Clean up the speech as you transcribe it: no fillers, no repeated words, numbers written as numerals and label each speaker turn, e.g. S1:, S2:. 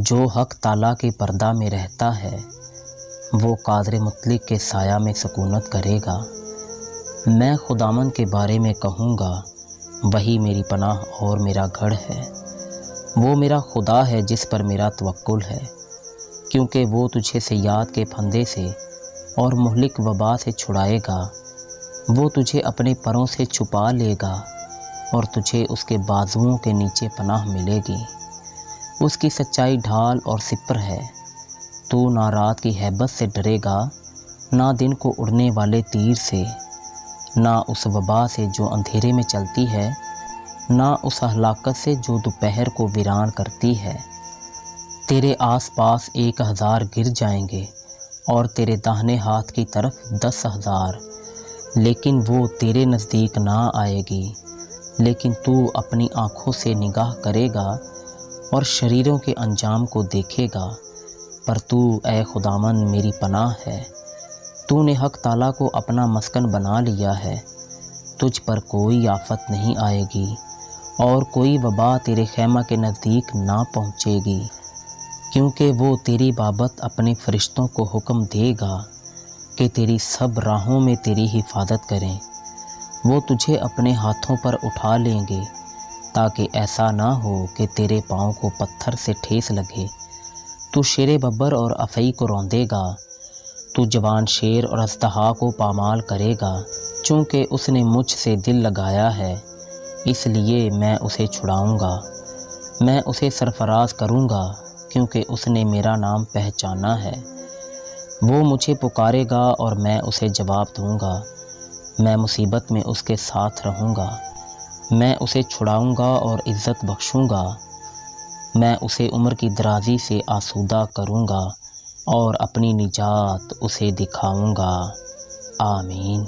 S1: جو حق تعالیٰ کے پردہ میں رہتا ہے وہ قادر مطلق کے سایہ میں سکونت کرے گا۔ میں خداوند کے بارے میں کہوں گا، وہی میری پناہ اور میرا گڑھ ہے۔ وہ میرا خدا ہے جس پر میرا توکل ہے، کیونکہ وہ تجھے صیاد کے پھندے سے اور مہلک وبا سے چھڑائے گا۔ وہ تجھے اپنے پروں سے چھپا لے گا اور تجھے اس کے بازوؤں کے نیچے پناہ ملے گی۔ اس کی سچائی ڈھال اور سپر ہے۔ تو نہ رات کی ہیبت سے ڈرے گا، نہ دن کو اڑنے والے تیر سے، نہ اس وبا سے جو اندھیرے میں چلتی ہے، نہ اس ہلاکت سے جو دوپہر کو ویران کرتی ہے۔ تیرے آس پاس 1000 گر جائیں گے اور تیرے داہنے ہاتھ کی طرف 10,000، لیکن وہ تیرے نزدیک نہ آئے گی۔ لیکن تو اپنی آنکھوں سے نگاہ کرے گا اور شریروں کے انجام کو دیکھے گا۔ پر تو اے خداوند میری پناہ ہے، تو نے حق تعالیٰ کو اپنا مسکن بنا لیا ہے۔ تجھ پر کوئی آفت نہیں آئے گی اور کوئی وبا تیرے خیمہ کے نزدیک نہ پہنچے گی، کیونکہ وہ تیری بابت اپنے فرشتوں کو حکم دے گا کہ تیری سب راہوں میں تیری حفاظت کریں۔ وہ تجھے اپنے ہاتھوں پر اٹھا لیں گے تاکہ ایسا نہ ہو کہ تیرے پاؤں کو پتھر سے ٹھیس لگے۔ تو شیر ببر اور افعی کو روندے گا، تو جوان شیر اور اژدہا کو پامال کرے گا۔ چونکہ اس نے مجھ سے دل لگایا ہے، اس لیے میں اسے چھڑاؤں گا۔ میں اسے سرفراز کروں گا کیونکہ اس نے میرا نام پہچانا ہے۔ وہ مجھے پکارے گا اور میں اسے جواب دوں گا۔ میں مصیبت میں اس کے ساتھ رہوں گا۔ میں اسے چھڑاؤں گا اور عزت بخشوں گا۔ میں اسے عمر کی درازی سے آسودہ کروں گا اور اپنی نجات اسے دکھاؤں گا۔ آمین۔